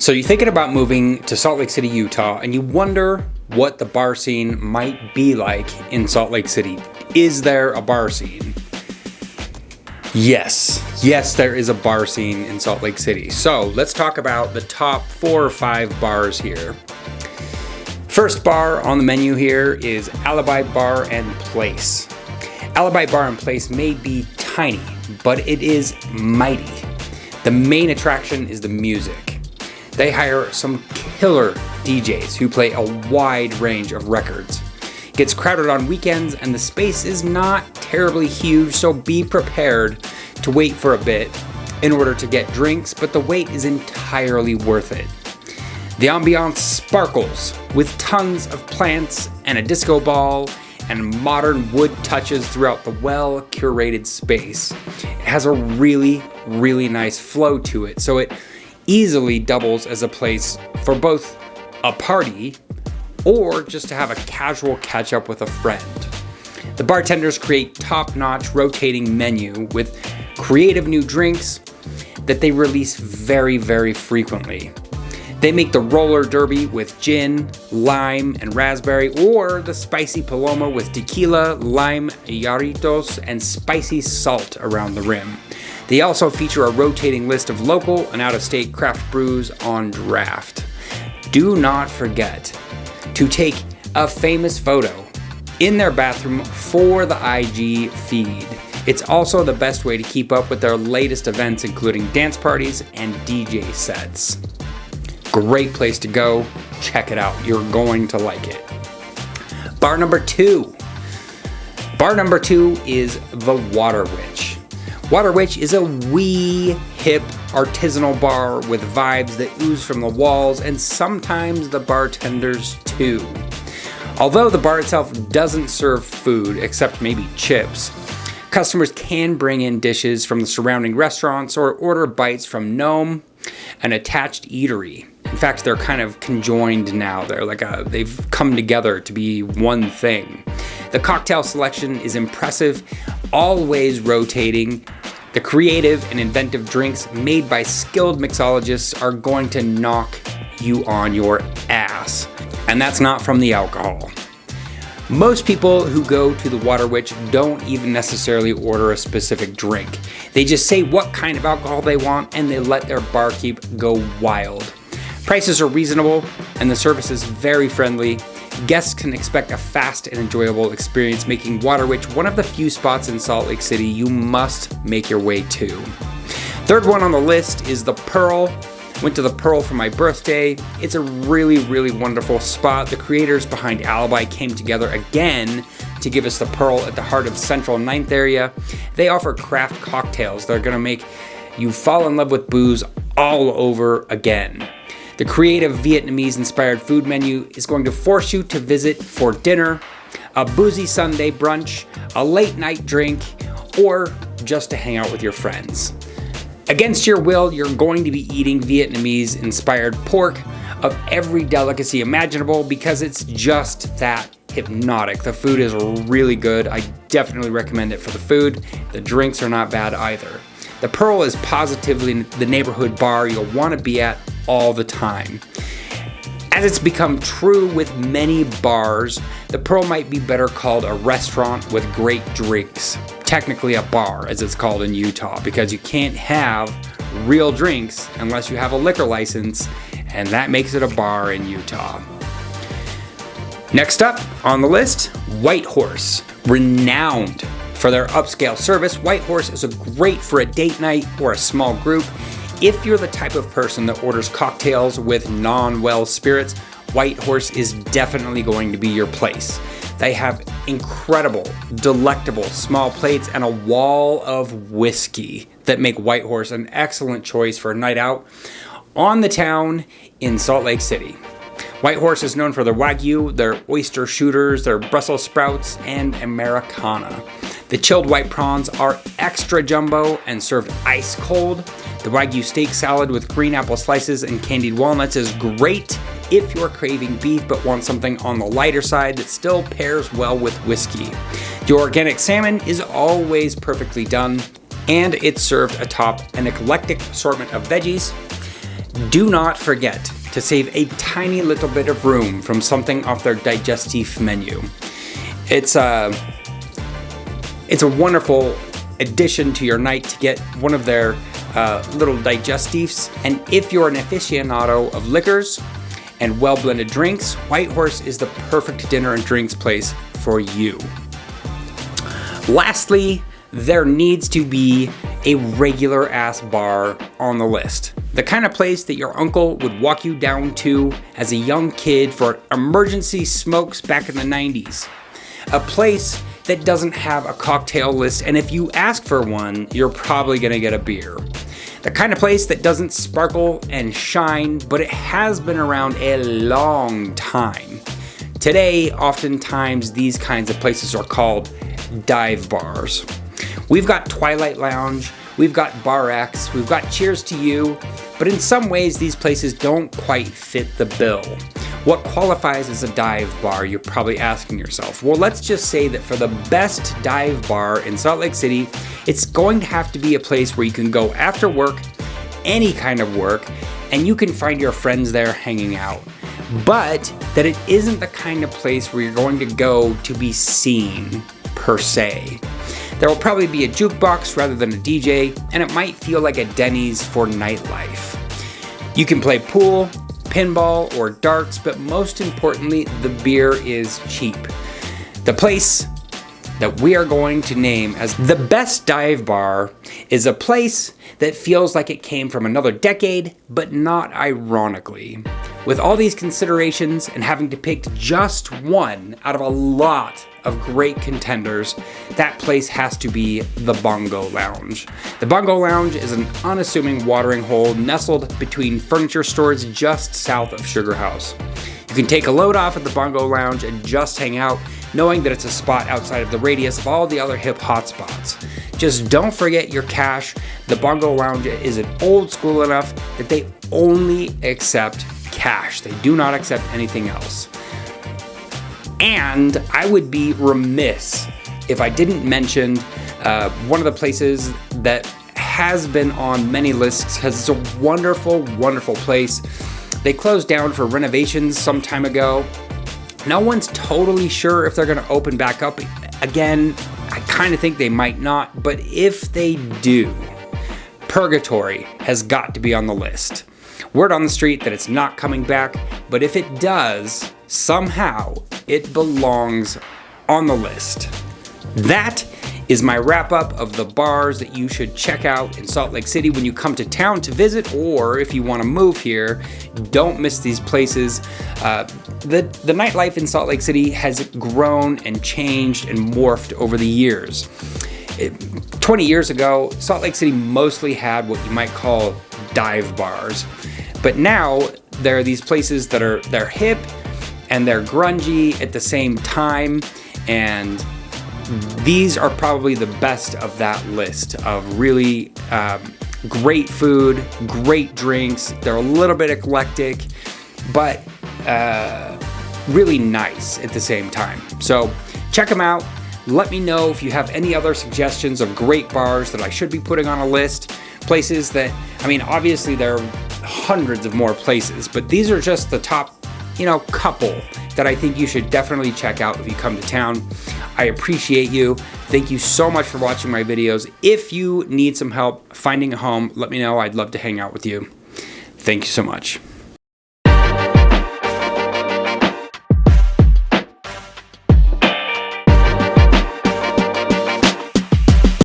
So you're thinking about moving to Salt Lake City, Utah, and you wonder what the bar scene might be like in Salt Lake City. Is there a bar scene? Yes, there is a bar scene in Salt Lake City. So let's talk about the top 4 or 5 bars here. First bar on the menu here is Alibi Bar and Place. Alibi Bar and Place may be tiny, but it is mighty. The main attraction is the music. They hire some killer DJs who play a wide range of records. It gets crowded on weekends and the space is not terribly huge, so be prepared to wait for a bit in order to get drinks, but the wait is entirely worth it. The ambiance sparkles with tons of plants and a disco ball and modern wood touches throughout the well-curated space. It has a really nice flow to it, so it easily doubles as a place for both a party or just to have a casual catch up with a friend. The bartenders create top-notch rotating menu with creative new drinks that they release very frequently. They make the roller derby with gin, lime, and raspberry, or the spicy paloma with tequila, lime, jarritos, and spicy salt around the rim. They also feature a rotating list of local and out-of-state craft brews on draft. Do not forget to take a famous photo in their bathroom for the IG feed. It's also the best way to keep up with their latest events, including dance parties and DJ sets. Great place to go. Check it out. You're going to like it. Bar number 2. Bar number 2 is the Water Witch. Water Witch is a wee, hip, artisanal bar with vibes that ooze from the walls and sometimes the bartenders too. Although the bar itself doesn't serve food, except maybe chips, customers can bring in dishes from the surrounding restaurants or order bites from Gnome, an attached eatery. In fact, they're kind of conjoined now. They've come together to be one thing. The cocktail selection is impressive, always rotating. The creative and inventive drinks made by skilled mixologists are going to knock you on your ass. And that's not from the alcohol. Most people who go to the Water Witch don't even necessarily order a specific drink. They just say what kind of alcohol they want and they let their barkeep go wild. Prices are reasonable and the service is very friendly. Guests can expect a fast and enjoyable experience, making Water Witch one of the few spots in Salt Lake City you must make your way to. Third one on the list is the Pearl. Went to the Pearl for my birthday. It's a really wonderful spot. The creators behind Alibi came together again to give us the Pearl at the heart of Central 9th area. They offer craft cocktails that are gonna make you fall in love with booze all over again. The creative Vietnamese-inspired food menu is going to force you to visit for dinner, a boozy Sunday brunch, a late-night drink, or just to hang out with your friends. Against your will, you're going to be eating Vietnamese-inspired pork of every delicacy imaginable because it's just that hypnotic. The food is really good. I definitely recommend it for the food. The drinks are not bad either. The Pearl is positively the neighborhood bar you'll want to be at all the time. As it's become true with many bars, the Pearl might be better called a restaurant with great drinks. Technically a bar, as it's called in Utah, because you can't have real drinks unless you have a liquor license, and that makes it a bar in Utah. Next up on the list, White Horse. Renowned for their upscale service, White Horse is great for a date night or a small group. If you're the type of person that orders cocktails with non-well spirits, White Horse is definitely going to be your place. They have incredible, delectable small plates and a wall of whiskey that make White Horse an excellent choice for a night out on the town in Salt Lake City. White Horse is known for their Wagyu, their oyster shooters, their Brussels sprouts, and Americana. The chilled white prawns are extra jumbo and served ice cold. The Wagyu steak salad with green apple slices and candied walnuts is great if you're craving beef but want something on the lighter side that still pairs well with whiskey. The organic salmon is always perfectly done, and it's served atop an eclectic assortment of veggies. Do not forget to save a tiny little bit of room from something off their digestif menu. It's a wonderful addition to your night to get one of their little digestifs. And if you're an aficionado of liquors and well-blended drinks, White Horse is the perfect dinner and drinks place for you. Lastly, there needs to be a regular ass bar on the list. The kind of place that your uncle would walk you down to as a young kid for emergency smokes back in the 90s. A place that doesn't have a cocktail list, and if you ask for one, you're probably gonna get a beer. The kind of place that doesn't sparkle and shine, but it has been around a long time. Today, oftentimes, these kinds of places are called dive bars. We've got Twilight Lounge, we've got Bar X, we've got Cheers to You, but in some ways these places don't quite fit the bill. What qualifies as a dive bar, you're probably asking yourself? Well, let's just say that for the best dive bar in Salt Lake City, it's going to have to be a place where you can go after work, any kind of work, and you can find your friends there hanging out. But that it isn't the kind of place where you're going to go to be seen, per se. There will probably be a jukebox rather than a DJ, and it might feel like a Denny's for nightlife. You can play pool, pinball, or darts, but most importantly, the beer is cheap. The place that we are going to name as the best dive bar is a place that feels like it came from another decade, but not ironically. With all these considerations and having to pick just one out of a lot of great contenders, that place has to be the Bongo Lounge. The Bongo Lounge is an unassuming watering hole nestled between furniture stores just south of Sugar House. You can take a load off at the Bongo Lounge and just hang out, knowing that it's a spot outside of the radius of all the other hip hotspots. Just don't forget your cash. The Bongo Lounge is an old school enough that they only accept cash. They do not accept anything else. And I would be remiss if I didn't mention one of the places that has been on many lists because it's a wonderful, wonderful place. They closed down for renovations some time ago. No one's totally sure if they're going to open back up again. I kind of think they might not, but if they do, Purgatory has got to be on the list. Word on the street that it's not coming back, but if it does, somehow it belongs on the list. That is my wrap up of the bars that you should check out in Salt Lake City when you come to town to visit, or if you want to move here, don't miss these places. The nightlife in Salt Lake City has grown and changed and morphed over the years. 20 years ago, Salt Lake City mostly had what you might call dive bars. But now there are these places that they're hip and they're grungy at the same time, and these are probably the best of that list of really great food, great drinks. They're a little bit eclectic, but really nice at the same time. So check them out. Let me know if you have any other suggestions of great bars that I should be putting on a list. Places that, I mean, obviously there are hundreds of more places, but these are just the top, couple that I think you should definitely check out if you come to town. I appreciate you. Thank you so much for watching my videos. If you need some help finding a home, let me know. I'd love to hang out with you. Thank you so much.